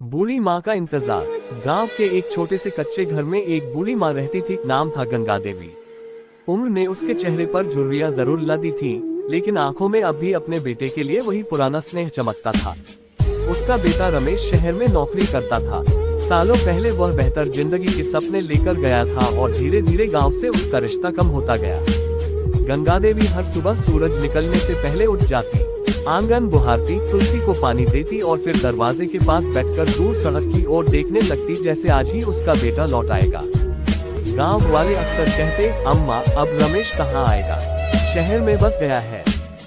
बूढ़ी माँ का इंतजार। गांव के एक छोटे से कच्चे घर में एक बूढ़ी माँ रहती थी। नाम था गंगा देवी। उम्र ने उसके चेहरे पर झुर्रियां जरूर लदी थी, लेकिन आंखों में अब भी अपने बेटे के लिए वही पुराना स्नेह चमकता था। उसका बेटा रमेश शहर में नौकरी करता था। सालों पहले वह बेहतर जिंदगी के सपने लेकर गया था और धीरे धीरे गांव से उसका रिश्ता कम होता गया। गंगा देवी हर सुबह सूरज निकलने से पहले उठ जाती, आंगन बुहारती, तुलसी को पानी देती और फिर दरवाजे के पास बैठकर दूर सड़क की ओर देखने लगती, जैसे आज ही उसका बेटा लौट आएगा। गांव वाले अक्सर कहते, अम्मा अब रमेश कहाँ आएगा, शहर में बस गया है।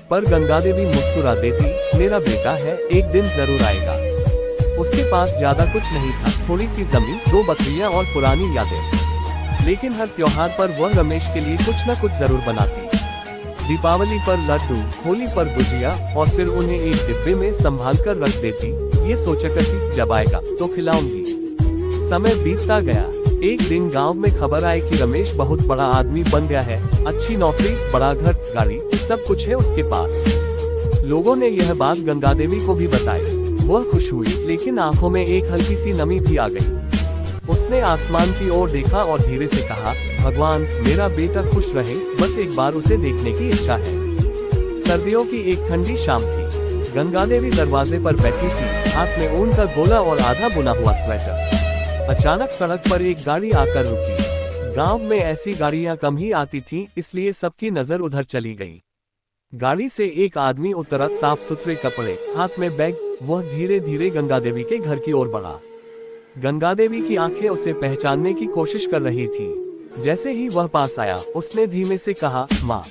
पर गंगा देवी मुस्कुरा देती, मेरा बेटा है, एक दिन जरूर आएगा। उसके पास ज्यादा कुछ नहीं था, थोड़ी सी जमीन, 2 बकरियां और पुरानी यादें। लेकिन हर त्योहार पर वह रमेश के लिए कुछ न कुछ जरूर बनाती। दीपावली पर लड्डू, होली पर गुजिया और फिर उन्हें एक डिब्बे में संभाल कर रख देती, ये सोचकर कि जब आएगा तो खिलाऊंगी। समय बीतता गया। एक दिन गांव में खबर आई कि रमेश बहुत बड़ा आदमी बन गया है, अच्छी नौकरी, बड़ा घर, गाड़ी, सब कुछ है उसके पास। लोगों ने यह बात गंगा देवी को भी बताई। वह खुश हुई, लेकिन आंखों में एक हल्की सी नमी भी आ गई। उसने आसमान की ओर देखा और धीरे से कहा, भगवान मेरा बेटा खुश रहे, बस एक बार उसे देखने की इच्छा है। सर्दियों की एक ठंडी शाम थी। गंगा देवी दरवाजे पर बैठी थी, हाथ में ऊन का गोला और आधा बुना हुआ स्वेटर। अचानक सड़क पर एक गाड़ी आकर रुकी। गांव में ऐसी गाड़ियां कम ही आती थीं, इसलिए सबकी नजर उधर चली गई। गाड़ी से एक आदमी उतरा, साफ सुथरे कपड़े, हाथ में बैग। वह धीरे धीरे गंगा देवी के घर की ओर बढ़ा। गंगा देवी की आंखें उसे पहचानने की कोशिश कर रही थी। जैसे ही वह पास आया, उसने धीमे से कहा, माँ।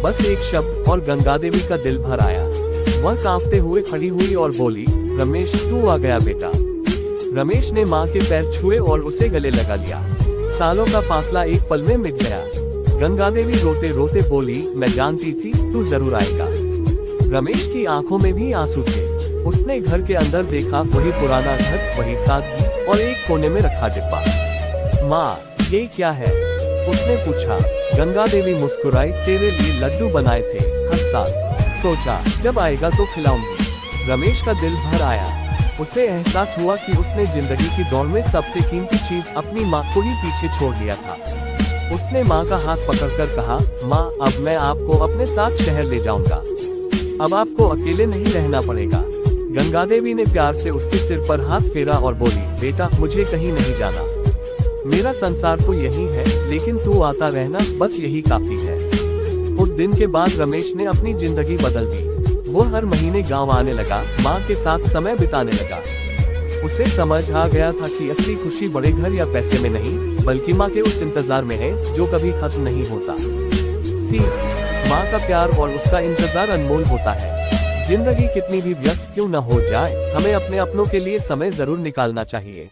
बस एक शब्द और गंगा देवी का दिल भर आया। वह कांपते हुए खड़ी हुई और बोली, रमेश तू आ गया बेटा। रमेश ने माँ के पैर छुए और उसे गले लगा लिया। सालों का फासला एक पल में मिट गया। गंगा देवी रोते रोते बोली, मैं जानती थी तू जरूर आएगा। रमेश की आंखों में भी आंसू थे। उसने घर के अंदर देखा, वही पुराना घर, वही सादगी और एक कोने में रखा डिब्बा। माँ ये क्या है, उसने पूछा। गंगा देवी मुस्कुराई, तेरे लिए लड्डू बनाए थे हर साल, सोचा जब आएगा तो खिलाऊंगी। रमेश का दिल भर आया। उसे एहसास हुआ कि उसने जिंदगी की दौड़ में सबसे कीमती चीज अपनी माँ को ही पीछे छोड़ दिया था। उसने माँ का हाथ पकड़कर कहा, माँ अब मैं आपको अपने साथ शहर ले जाऊंगा, अब आपको अकेले नहीं रहना पड़ेगा। गंगा देवी ने प्यार से उसके सिर पर हाथ फेरा और बोली, बेटा मुझे कहीं नहीं जाना, मेरा संसार तो यही है, लेकिन तू आता रहना, बस यही काफी है। उस दिन के बाद रमेश ने अपनी जिंदगी बदल दी। वो हर महीने गांव आने लगा, माँ के साथ समय बिताने लगा। उसे समझ आ गया था कि असली खुशी बड़े घर या पैसे में नहीं, बल्कि माँ के उस इंतजार में है जो कभी खत्म नहीं होता। माँ का प्यार और उसका इंतजार अनमोल होता है। जिंदगी कितनी भी व्यस्त क्यों न हो जाए, हमें अपने अपनों के लिए समय जरूर निकालना चाहिए।